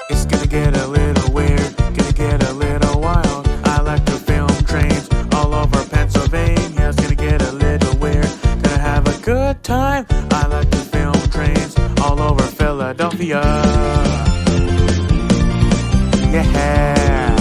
It's gonna get a little weird, gonna get a little wild. I like to film trains all over Pennsylvania. It's gonna get a little weird, gonna have a good time. I like to film trains all over Philadelphia. Yeah.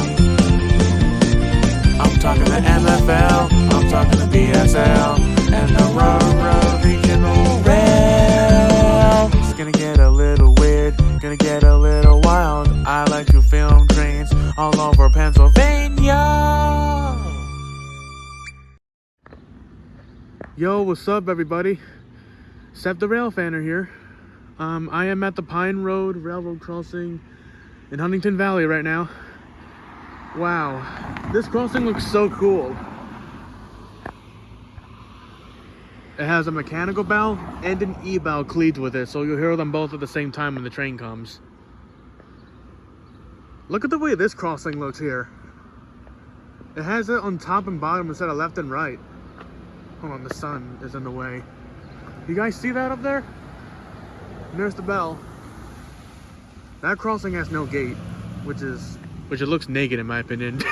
I'm talking to MFL, I'm talking to BSL, and the Railroad Regional Rail. It's gonna get a little weird, gonna get a little wild. I like to film trains all over Pennsylvania. Yo, what's up everybody? SEPTA Railfanner here. I am at the Pine Road Railroad Crossing in Huntingdon Valley right now. Wow, this crossing looks so cool. It has a mechanical bell and an e-bell cleaved with it, so you'll hear them both at the same time when the train comes. Look at the way this crossing looks here. It has it on top and bottom instead of left and right. Hold on, the sun is in the way. You guys see that up there? And there's the bell. That crossing has no gate, which it looks naked in my opinion.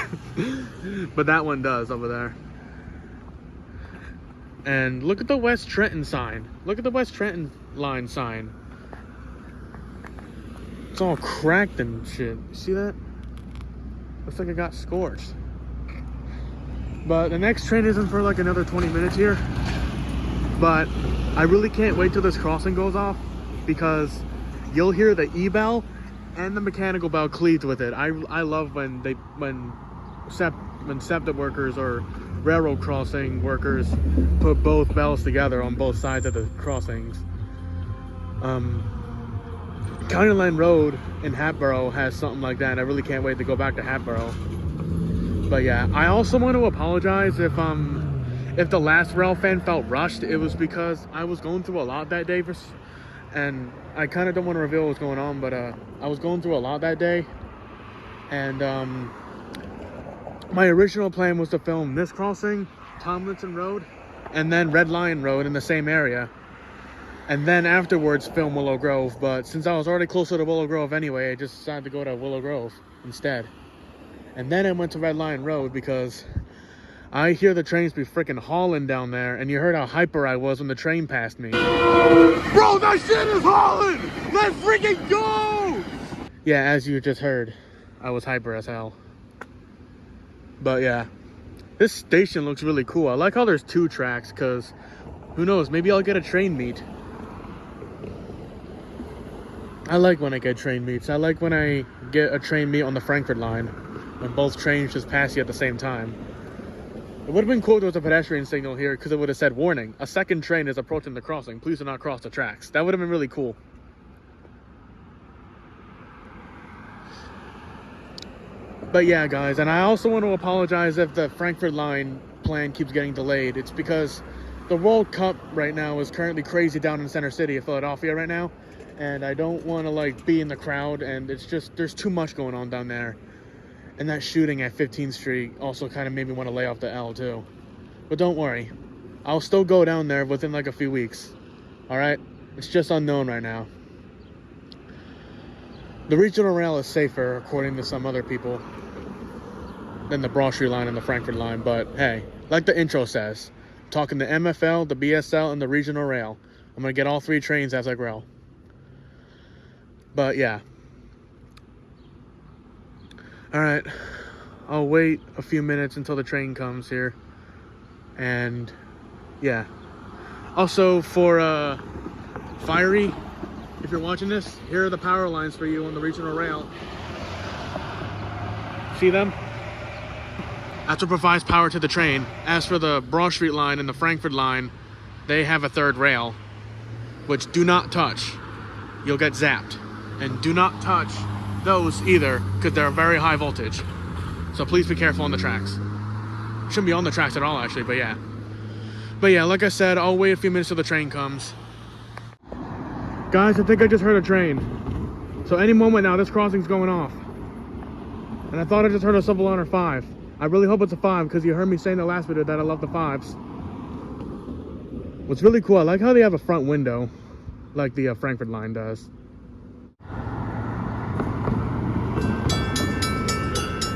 But that one does over there. And look at the West Trenton sign. Look at the West Trenton line sign. It's all cracked and shit. You see that? Looks like it got scorched. But the next train isn't for like another 20 minutes here. But I really can't wait till this crossing goes off, because you'll hear the e-bell and the mechanical bell cleaved with it. I love when SEPTA workers or railroad crossing workers put both bells together on both sides of the crossings. County Line Road in Hatboro has something like that. I really can't wait to go back to Hatboro. But yeah, I also want to apologize if the last Railfan felt rushed. It was because I was going through a lot that day, and I kind of don't want to reveal what's going on, but I was going through a lot that day, and my original plan was to film this crossing, Tomlinson Road, and then Red Lion Road in the same area, and then afterwards film Willow Grove. But since I was already closer to Willow Grove anyway, I just decided to go to Willow Grove instead. And then I went to Red Lion Road because I hear the trains be freaking hauling down there, and you heard how hyper I was when the train passed me. Bro, that shit is hauling! Let's freaking go! Yeah, as you just heard, I was hyper as hell. But yeah, this station looks really cool. I like how there's 2 tracks, because who knows, maybe I'll get a train meet. I like when I get train meets. I like when I get a train meet on the Frankford Line, when both trains just pass you at the same time. It would have been cool if there was a pedestrian signal here, because it would have said, warning, a second train is approaching the crossing. Please do not cross the tracks. That would have been really cool. But yeah, guys, and I also want to apologize if the Frankford Line plan keeps getting delayed. It's because the World Cup right now is currently crazy down in Center City of Philadelphia right now. And I don't want to like be in the crowd, and it's just, there's too much going on down there. And that shooting at 15th Street also kind of made me want to lay off the L too. But don't worry, I'll still go down there within like a few weeks. Alright? It's just unknown right now. The regional rail is safer, according to some other people, than the Broad Street line and the Frankford line. But hey, like the intro says, I'm talking to MFL, the BSL, and the regional rail. I'm going to get all 3 trains as I grow. But yeah. Alright, I'll wait a few minutes until the train comes here. And yeah. Also for Fiery, if you're watching this, here are the power lines for you on the regional rail. See them? That's what provides power to the train. As for the Broad Street line and the Frankford line, they have a 3rd rail, which do not touch. You'll get zapped. And do not touch those either, because they're very high voltage. So please be careful on the tracks. Shouldn't be on the tracks at all actually, but yeah. But yeah, like I said, I'll wait a few minutes till the train comes. Guys, I think I just heard a train. So any moment now, this crossing's going off. And I thought I just heard a Subliner 5. I really hope it's a 5, because you heard me say in the last video that I love the 5s. What's really cool, I like how they have a front window, like the Frankford line does.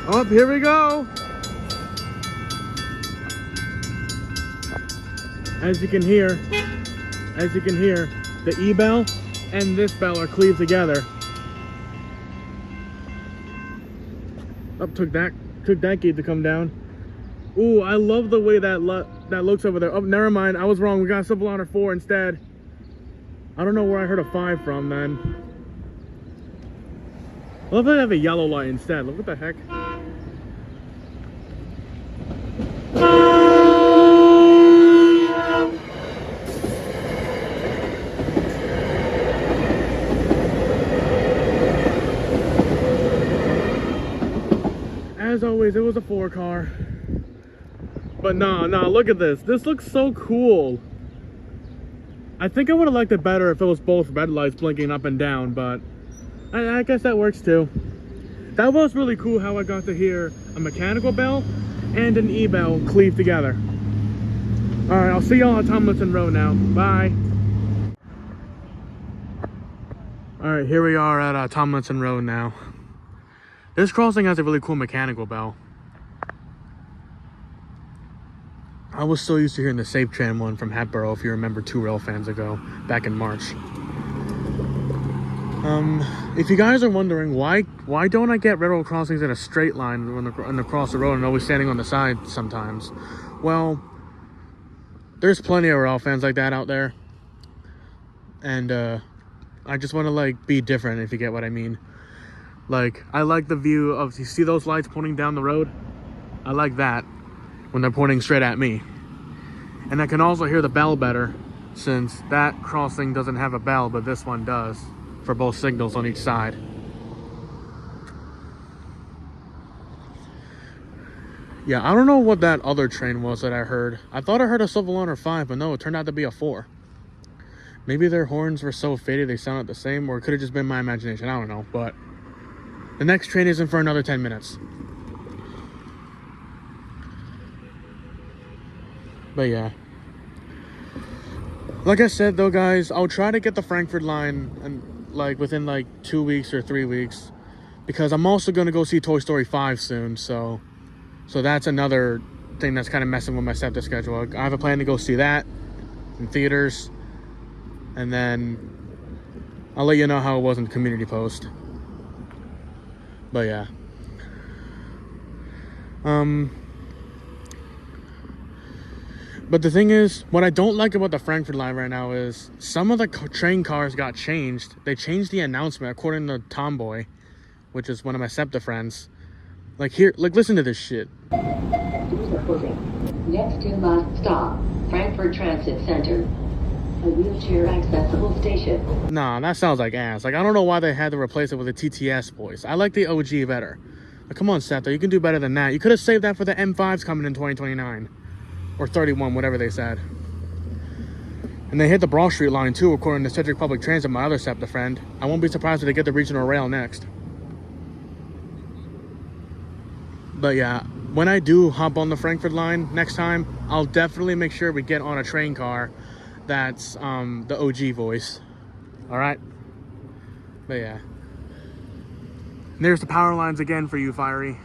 Oh, here we go. As you can hear, the E bell and this bell are cleaved together. Up took that gate to come down. Ooh, I love the way that looks over there. Oh, never mind, I was wrong. We got Civil Honor 4 instead. I don't know where I heard a 5 from then. I love that they have a yellow light instead. Look, what the heck? As always, it was a 4 car. But nah, look at this. This looks so cool. I think I would have liked it better if it was both red lights blinking up and down, but I guess that works too. That was really cool how I got to hear a mechanical bell and an E-bell cleave together. Alright, I'll see y'all on Tomlinson Road now. Bye. Alright, here we are at Tomlinson Road now. This crossing has a really cool mechanical bell. I was so used to hearing the Safe Tram one from Hatboro, if you remember 2 Railfans ago, back in March. If you guys are wondering why don't I get railroad crossings in a straight line when across the road and always standing on the side sometimes? Well, there's plenty of Railfans like that out there, and I just want to like be different, if you get what I mean. Like, I like the view of, you see those lights pointing down the road? I like that when they're pointing straight at me. And I can also hear the bell better, since that crossing doesn't have a bell, but this one does, for both signals on each side. Yeah, I don't know what that other train was that I heard. I thought I heard a Civil Honor 5, but no, it turned out to be a 4. Maybe their horns were so faded they sounded the same, or it could have just been my imagination. I don't know, but the next train isn't for another 10 minutes. But yeah. Like I said though, guys, I'll try to get the Frankford line and like within like 2 weeks or 3 weeks, because I'm also going to go see Toy Story 5 soon, so that's another thing that's kind of messing with my SEPTA schedule. I have a plan to go see that in theaters, and then I'll let you know how it was in the community post. But yeah. But the thing is, what I don't like about the Frankford line right now is some of the train cars got changed. They changed the announcement, according to Tomboy, which is one of my SEPTA friends. Like here, like listen to this shit. Next to last stop, Frankfurt Transit Center. A wheelchair accessible station. Nah, that sounds like ass. Like, I don't know why they had to replace it with a TTS voice. I like the OG better. But come on, SEPTA, you can do better than that. You could have saved that for the M5s coming in 2029. Or 31, whatever they said. And they hit the Broad Street line too, according to Cedric Public Transit, my other SEPTA friend. I won't be surprised if they get the regional rail next. But yeah, when I do hop on the Frankford line next time, I'll definitely make sure we get on a train car that's the OG voice. Alright? But yeah. And there's the power lines again for you, Fiery.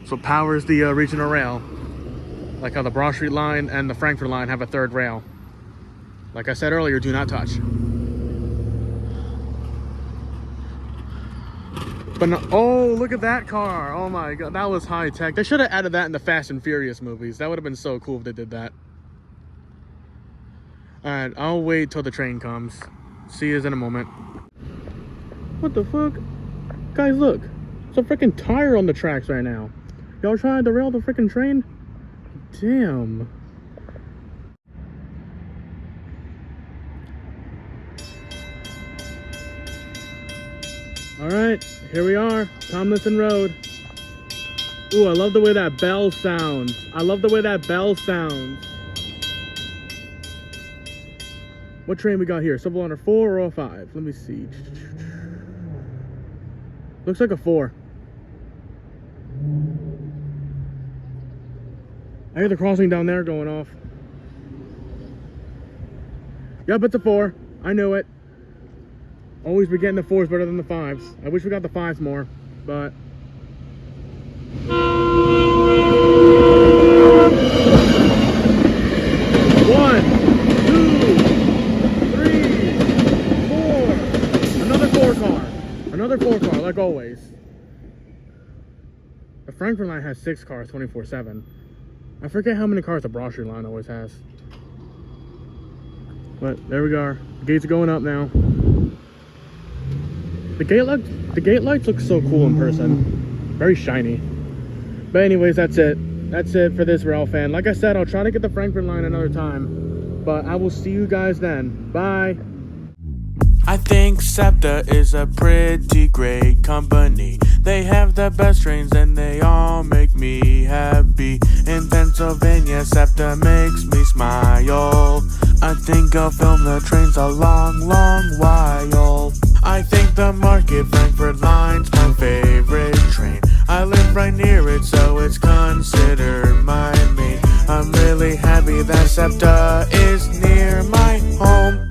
So powers the regional rail. Like how the Broad Street line and the Frankford line have a third rail. Like I said earlier, do not touch. But no, oh, look at that car. Oh my god, that was high tech. They should have added that in the Fast and Furious movies. That would have been so cool if they did that. Alright, I'll wait till the train comes. See you in a moment. What the fuck? Guys, look. There's a freaking tire on the tracks right now. Y'all trying to derail the freaking train? Damn. Alright, here we are. Tomlinson Road. Ooh, I love the way that bell sounds. I love the way that bell sounds. What train we got here? Civil Honor 4 or a 5? Let me see. Looks like a 4. I hear the crossing down there going off. Yep, it's a 4. I knew it. Always be getting the 4s better than the 5s. I wish we got the 5s more, but One, two, three, four. Another four car. Another four car, like always. The Frankford line has 6 cars 24/7. I forget how many cars the Broad Street line always has. But there we go. The gates are going up now. The gate lights look so cool in person. Very shiny. But anyways, that's it. That's it for this Railfan. Like I said, I'll try to get the Frankford line another time. But I will see you guys then. Bye. I think SEPTA is a pretty great company. They have the best trains and they all make me happy. In Pennsylvania, SEPTA makes me smile. I think I'll film the trains a long, long while. I think the Market Frankford Line's my favorite train. I live right near it, so it's considered my main. I'm really happy that SEPTA is near my home.